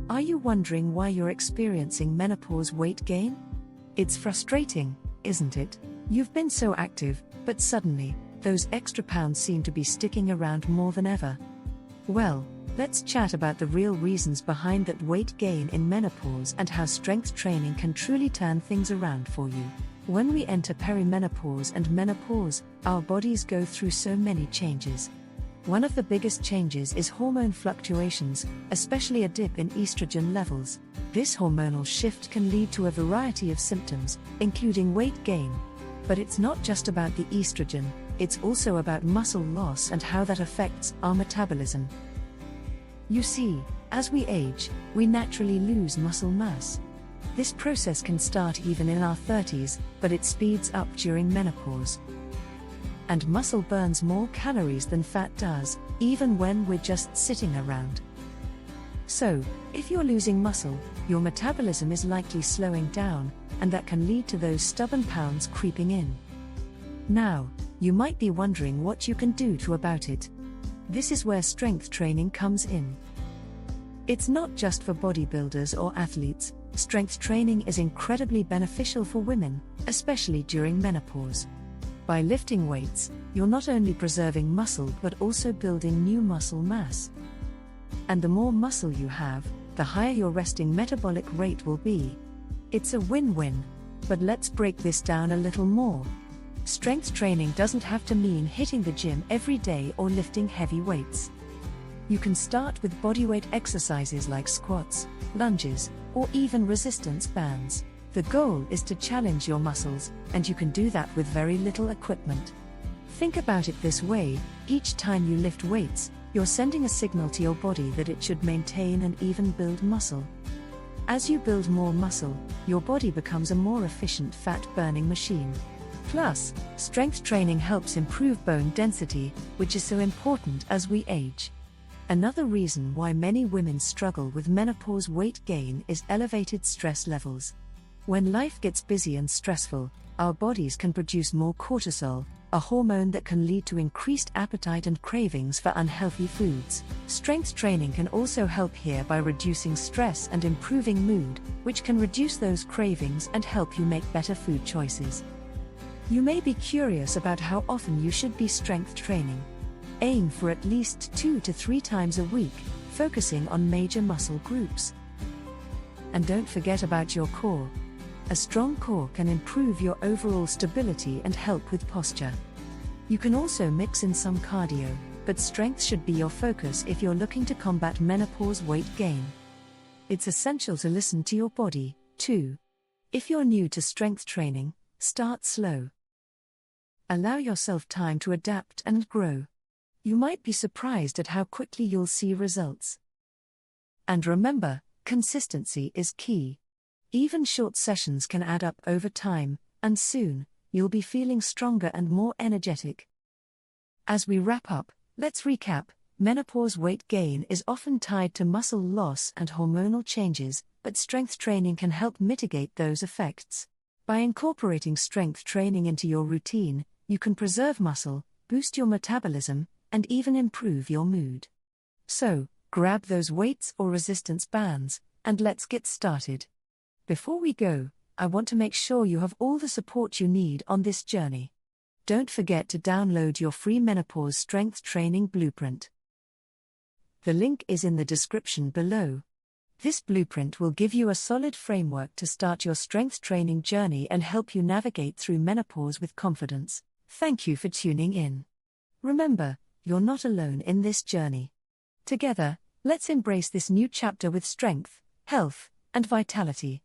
Are you wondering why you're experiencing menopause weight gain? It's frustrating, isn't it? You've been so active, but suddenly, those extra pounds seem to be sticking around more than ever. Well, let's chat about the real reasons behind that weight gain in menopause and how strength training can truly turn things around for you. When we enter perimenopause and menopause, our bodies go through so many changes. One of the biggest changes is hormone fluctuations, especially a dip in estrogen levels. This hormonal shift can lead to a variety of symptoms, including weight gain. But it's not just about the estrogen, it's also about muscle loss and how that affects our metabolism. You see, as we age, we naturally lose muscle mass. This process can start even in our 30s, but it speeds up during menopause. And muscle burns more calories than fat does, even when we're just sitting around. So, if you're losing muscle, your metabolism is likely slowing down, and that can lead to those stubborn pounds creeping in. Now, you might be wondering what you can do about it. This is where strength training comes in. It's not just for bodybuilders or athletes. Strength training is incredibly beneficial for women, especially during menopause. By lifting weights, you're not only preserving muscle but also building new muscle mass. And the more muscle you have, the higher your resting metabolic rate will be. It's a win-win. But let's break this down a little more. Strength training doesn't have to mean hitting the gym every day or lifting heavy weights. You can start with bodyweight exercises like squats, lunges, or even resistance bands. The goal is to challenge your muscles, and you can do that with very little equipment. Think about it this way: each time you lift weights, you're sending a signal to your body that it should maintain and even build muscle. As you build more muscle, your body becomes a more efficient fat-burning machine. Plus, strength training helps improve bone density, which is so important as we age. Another reason why many women struggle with menopause weight gain is elevated stress levels. When life gets busy and stressful, our bodies can produce more cortisol, a hormone that can lead to increased appetite and cravings for unhealthy foods. Strength training can also help here by reducing stress and improving mood, which can reduce those cravings and help you make better food choices. You may be curious about how often you should be strength training. Aim for at least 2 to 3 times a week, focusing on major muscle groups. And don't forget about your core. A strong core can improve your overall stability and help with posture. You can also mix in some cardio, but strength should be your focus if you're looking to combat menopause weight gain. It's essential to listen to your body, too. If you're new to strength training, start slow. Allow yourself time to adapt and grow. You might be surprised at how quickly you'll see results. And remember, consistency is key. Even short sessions can add up over time, and soon, you'll be feeling stronger and more energetic. As we wrap up, let's recap. Menopause weight gain is often tied to muscle loss and hormonal changes, but strength training can help mitigate those effects. By incorporating strength training into your routine, you can preserve muscle, boost your metabolism, and even improve your mood. So, grab those weights or resistance bands, and let's get started. Before we go, I want to make sure you have all the support you need on this journey. Don't forget to download your free Menopause Strength Training Blueprint. The link is in the description below. This blueprint will give you a solid framework to start your strength training journey and help you navigate through menopause with confidence. Thank you for tuning in. Remember, you're not alone in this journey. Together, let's embrace this new chapter with strength, health, and vitality.